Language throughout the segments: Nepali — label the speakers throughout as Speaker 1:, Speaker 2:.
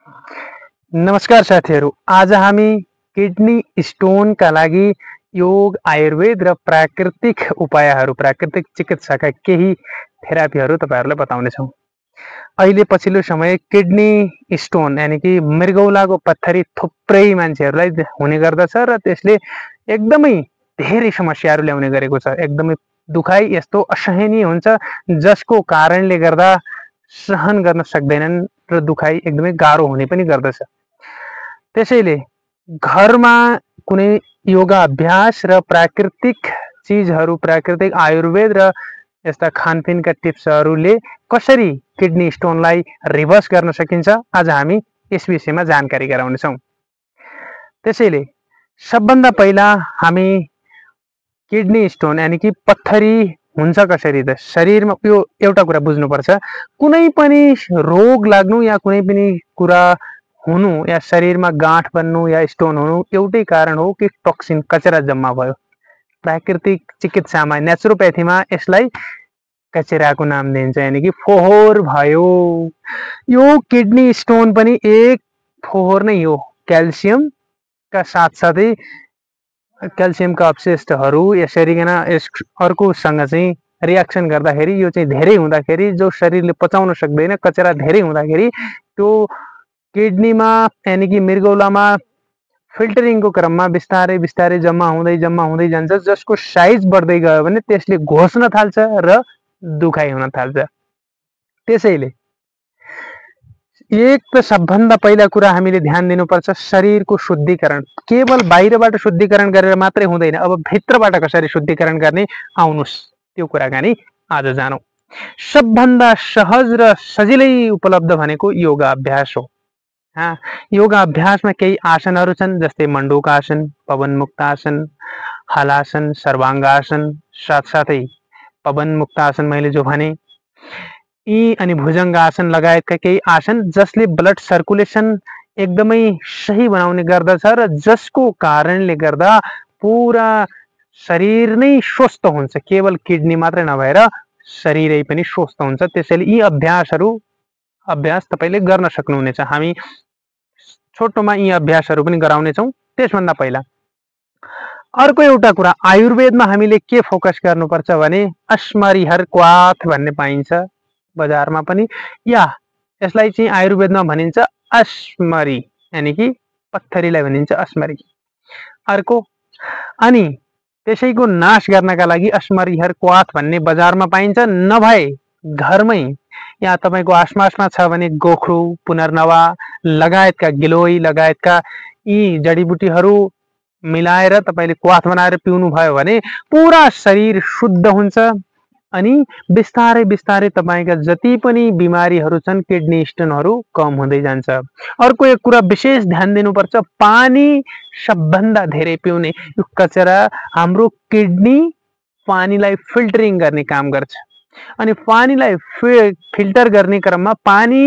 Speaker 1: नमस्कार साथीहरू, आज हामी किडनी स्टोनका लागि योग, आयुर्वेद र प्राकृतिक उपायहरू, प्राकृतिक चिकित्साका केही थेरापीहरू तपाईहरुलाई बताउने छौं। अहिले पछिल्लो समय किडनी स्टोन यानी कि मृगौलाको पत्थरी थुप्रै मान्छेहरूलाई हुने गर्दछ र त्यसले एकदमै धेरै समस्याहरू ल्याउने गरेको छ। एकदमै दुखाइ यस्तो असहनीय हुन्छ जसको कारणले गर्दा सहन गर्न सक्दैनन् र दुखाइ एकदमै गाह्रो हुने पनि गर्दछ। त्यसैले घरमा कुनै योगा अभ्यास र प्राकृतिक चीजहरू, प्राकृतिक आयुर्वेद र यस्ता खानपिनका टिप्सहरूले कसरी किडनी स्टोनलाई रिभर्स गर्न सकिन्छ, आज हामी यस विषयमा जानकारी गराउने छौं। त्यसैले सबभन्दा पहिला हामी किडनी स्टोन यानी कि पत्थरी हुन्छ कसरी त शरीरमा यो एउटा कुरा बुझ्नुपर्छ। कुनै पनि रोग लाग्नु या कुनै पनि कुरा हुनु या शरीरमा गाँठ बन्नु या स्टोन हुनु एउटै कारण हो कि टोक्सिन कचरा जम्मा भयो। प्राकृतिक चिकित्सामा नेचुरोप्याथीमा यसलाई कचराको नाम दिन्छ यानी कि फोहोर भयो। यो किडनी स्टोन पनि एक फोहोर नै हो। क्याल्सियमका साथसाथै क्याल्सियमका अवशेषहरू यसरी यस अर्कोसँग चाहिँ रियाक्सन गर्दाखेरि यो चाहिँ धेरै हुँदाखेरि जो शरीरले पचाउन सक्दैन कचरा धेरै हुँदाखेरि त्यो किडनीमा यानी कि मृगौलामा फिल्टरिङको क्रममा बिस्तारै बिस्तारै जम्मा हुँदै जान्छ, जसको साइज बढ्दै गयो भने त्यसले घोच्न थाल्छ र दुखाइ हुन थाल्छ। त्यसैले एक त सबभन्दा पहिला कुरा हामीले ध्यान दिनुपर्छ शरीरको शुद्धिकरण। केवल बाहिरबाट शुद्धिकरण गरेर मात्रै हुँदैन, अब भित्रबाट कसरी शुद्धिकरण गर्ने आउनुस् त्यो कुराकानी आज जानौं। सबभन्दा सहज र सजिलै उपलब्ध भनेको योगा अभ्यास हो। योगा अभ्यासमा केही आसनहरू छन् जस्तै मण्डूकासन, पवनमुक्तासन, हलासन, सर्वाङ्गासन, साथसाथै पवनमुक्तासन मैले जो भने यी अनि भुजङ्गासन लगायतका केही आसन जसले ब्लड सर्कुलेसन एकदमै सही बनाउने गर्दछ र जसको कारणले गर्दा पूरा शरीर नै स्वस्थ हुन्छ। केवल किडनी मात्रै नभएर शरीरै पनि स्वस्थ हुन्छ। त्यसैले यी अभ्यास तपाईले गर्न सक्नुहुनेछ। हामी छोटोमा यी अभ्यासहरू पनि गराउने छौं। त्यसभन्दा पहिला अर्को एउटा कुरा, आयुर्वेदमा हामीले के फोकस गर्नुपर्छ भने अस्मरिहर क्वाथ भन्ने पाइन्छ बजारमा पनि, या यसलाई चाहिँ आयुर्वेदमा भनिन्छ अस्मरी यानी कि पत्थरीलाई भनिन्छ अस्मरी। अर्को अनि त्यसैको नाश गर्नका लागि अस्मरिहर क्वाथ भन्ने बजारमा पाइन्छ, नभए घरमै या तपाईको आसपासमा छ भने गोख्रु, पुनर्नवा लगायतका गिलोय लगायतका यी जडीबुटीहरू मिलाएर तपाईले क्वाथ बनाएर पिउनु भयो भने पूरा शरीर शुद्ध हुन्छ अनि बिस्तारै बिस्तारै तपाईका जति पनि बिमारीहरू छन् किडनी स्टोनहरू कम हुँदै जान्छ। अर्को एक कुरा विशेष ध्यान दिनुपर्छ, पानी सबभन्दा धेरै पिउने। यो कचरा हाम्रो किडनी पानीलाई फिल्टरिङ गर्ने काम गर्छ अनि पानीलाई फिल्टर गर्ने क्रममा पानी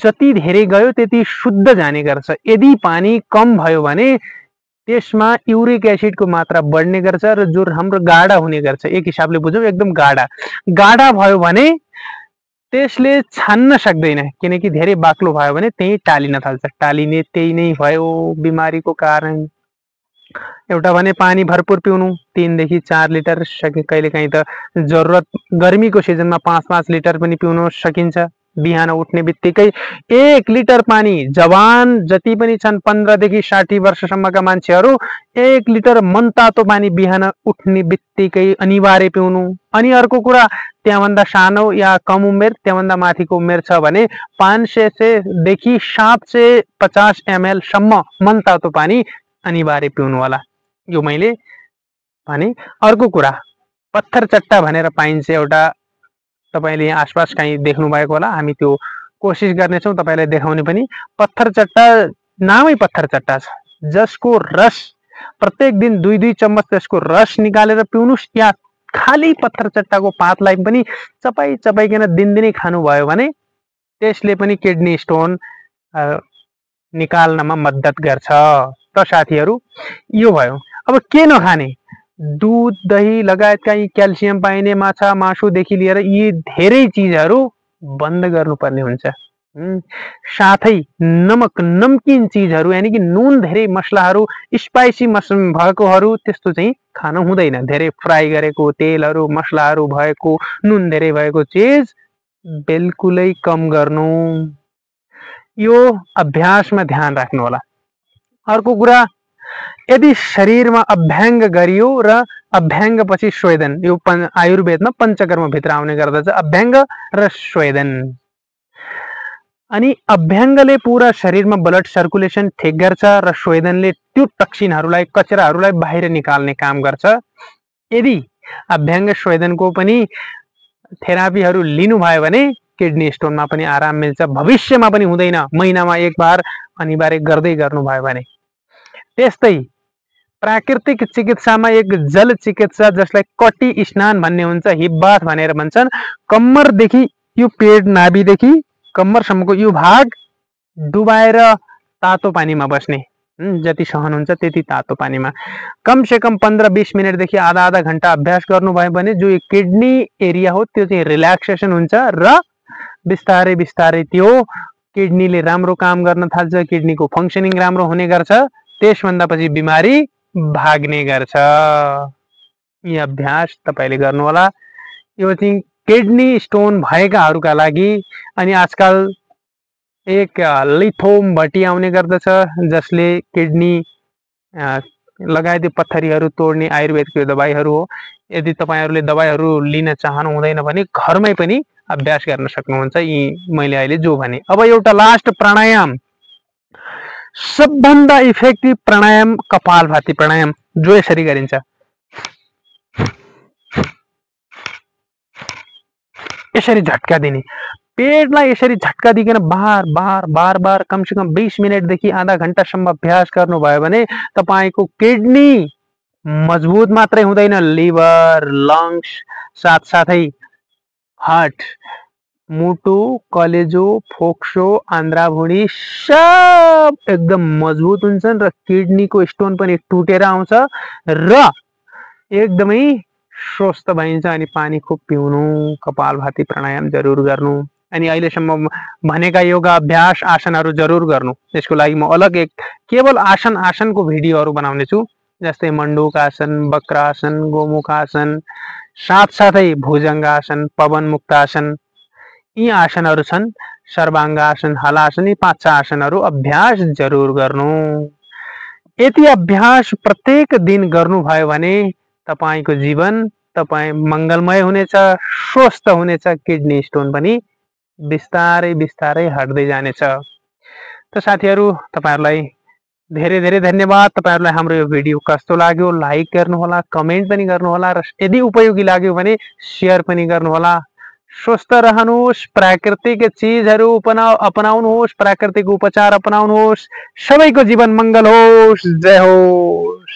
Speaker 1: जति धेरै गयो त्यति शुद्ध जाने गर्छ। यदि पानी कम भयो भने त्यसमा युरिक एसिडको मात्रा बढ्ने गर्छ र जो हाम्रो गाढा हुने गर्छ। एक हिसाबले बुझौं एकदम गाढा भयो भने त्यसले छान्न सक्दैन, किनकि धेरै बाक्लो भयो भने त्यही टालिन थाल्छ। टालिने त्यही नै भयो बिमारीको कारण। एउटा भने पानी भरपूर पिउनु, 3 देखि 4 लिटर, कहिलेकाहीँ त जरुरत गर्मीको सिजनमा 5-5 लिटर पनि पिउन सकिन्छ। बिहान उठ्ने बित्तिकै 1 लिटर पानी, जवान जति पनि छन् 15 देखि 60 वर्षसम्मका मान्छेहरू 1 लिटर मनतातो पानी बिहान उठ्ने बित्तिकै अनिवार्य पिउनु। अनि अर्को कुरा, त्यहाँभन्दा सानो या कम उमेर, त्यहाँभन्दा माथिको उमेर छ भने 500 देखि 750 ml सम्म मनतातो पानी अनिवार्य पिउनु होला। यो मैले भने। अर्को कुरा, पत्थर चट्टा भनेर पाइन्छ एउटा, तपाईले आसपास कहीँ देख्नु भएको होला, हामी त्यो कोशिश गर्नेछौं तपाईलाई देखाउने पनि। पत्थर चट्टा नामै पत्थर चट्टा छ, जसको रस प्रत्येक दिन 2-2 चम्मच त्यसको रस निकालेर पिउनुस्, या खाली पत्थर चट्टाको पातलाई पनि चपाइकन दिनदिनै खानु भयो भने त्यसले पनि किडनी स्टोन निकाल्नमा मद्दत गर्छ। त साथीहरू यो भयो। अब के नखाने, दूध, दही लगायतका यी क्याल्सियम पाइने माछा, मासुदेखि लिएर यी धेरै चीजहरू बन्द गर्नुपर्ने हुन्छ। साथै नमक नमकिन चिजहरू यानि कि नुन धेरै मसलाहरू स्पाइसी भएकोहरू त्यस्तो चाहिँ खानु हुँदैन। धेरै फ्राई गरेको तेलहरू मसलाहरू भएको नुन धेरै भएको चिज बिल्कुलै कम गर्नु। यो अभ्यासमा ध्यान राख्नु होला। अर्को कुरा, यदि शरीरमा अभ्याङ्ग गरियो र अभ्याङ्ग पछि स्वेदन, यो आयुर्वेदमा पञ्चकर्म भित्र आउने गर्दछ अभ्याङ्ग र स्वेदन। अनि अभ्याङ्गले पूरा शरीरमा ब्लड सर्कुलेसन ठिक गर्छ र स्वेदनले त्यो टक्सिनहरूलाई कचराहरूलाई बाहिर निकाल्ने काम गर्छ। यदि अभ्याङ्ग स्वेदनको पनि थेरापीहरू लिनुभयो भने किडनी स्टोनमा पनि आराम मिल्छ, भविष्यमा पनि हुँदैन, महिनामा एक बार अनिवार्य गर्दै गर्नुभयो भने। त्यस्तै प्राकृतिक चिकित्सामा एक जल चिकित्सा जसलाई कटी स्नान भन्ने हुन्छ, हिब्बाथ भनेर भन्छन्। कम्मरदेखि यो पेट नाभिदेखि कम्मरसम्मको यो भाग डुबाएर तातो पानीमा बस्ने, जति सहन हुन्छ त्यति तातो पानीमा कम से कम 15-20 मिनटदेखि आधा घन्टा अभ्यास गर्नुभयो भने जो किडनी एरिया हो त्यो चाहिँ रिल्याक्सेसन हुन्छ र बिस्तारै बिस्तारै त्यो किडनीले राम्रो काम गर्न थाल्छ, किडनीको फङ्सनिङ राम्रो हुने गर्छ, त्यसभन्दा पछि बिमारी भाग्ने गर्छ। यी अभ्यास तपाईले गर्नु होला। यो चाहिँ किडनी स्टोन भएकाहरूका लागि। अनि आजकल एक लिथोम भट्टी आउने गर्दछ जसले किडनी लगायत पत्थरीहरू तोड्ने आयुर्वेदको दबाईहरू हो। यदि तपाईहरुले दबाईहरू लिन चाहनु हुँदैन भने घरमै पनि अभ्यास गर्न सक्नुहुन्छ, यी मैले अहिले जो भने। अब एउटा लास्ट प्राणायाम, सबभन्दा इफेक्टिभ प्राणायाम कपालभाती प्राणायाम, जो यसरी गरिन्छ। यसरी झट्का दिने, पेटलाई यसरी झट्का दिकन बार बार बार बार कम से कम 20 मिनटदेखि आधा घन्टासम्म अभ्यास गर्नुभयो भने तपाईको किडनी मजबुत मात्रै हुँदैन, लिभर, लङ्स, साथसाथै हार्ट, मुटु, कलेजो, फोक्सो, आन्द्राभुँडी सब एकदम मजबुत हुन्छन् र किडनीको स्टोन पनि टुटेर आउँछ र एकदमै स्वस्थ भइन्छ। अनि पानी खुब पिउनु, कपालभाती प्राणायाम जरुर गर्नु। अनि अहिलेसम्म भनेका योगा अभ्यास आसनहरू जरुर गर्नु। यसको लागि म अलग एक केवल आसनको भिडियोहरू बनाउने छु, जस्तै मण्डूक आसन, वक्रासन, गोमुख आसन, साथसाथै भुजङ्गासन, पवन मुक्तासन, यी आसनहरू छन्। सर्वाङ्गासन, हलासन, यी 5 आसनहरू अभ्यास जरुर गर्नु। यति अभ्यास प्रत्येक दिन गर्नुभयो भने तपाईको जीवन तपाई मंगलमय हुनेछ, स्वस्थ हुनेछ, किडनी स्टोन पनि बिस्तारै बिस्तारै हट्दै जानेछ। त साथीहरू, तपाईहरुलाई धेरै धेरै धन्यवाद। तपाईहरुलाई हाम्रो यो भिडियो कस्तो लाग्यो लाइक गर्नु होला, कमेन्ट पनि गर्नु होला र यदि उपयोगी लाग्यो भने शेयर पनि गर्नु होला। स्वस्थ रहनुहोस्, प्राकृतिक चीजहरू अपनाउनुहोस्, प्राकृतिक उपचार अपनाउनुहोस्। सबैको जीवन मंगल होस्। जय होस्।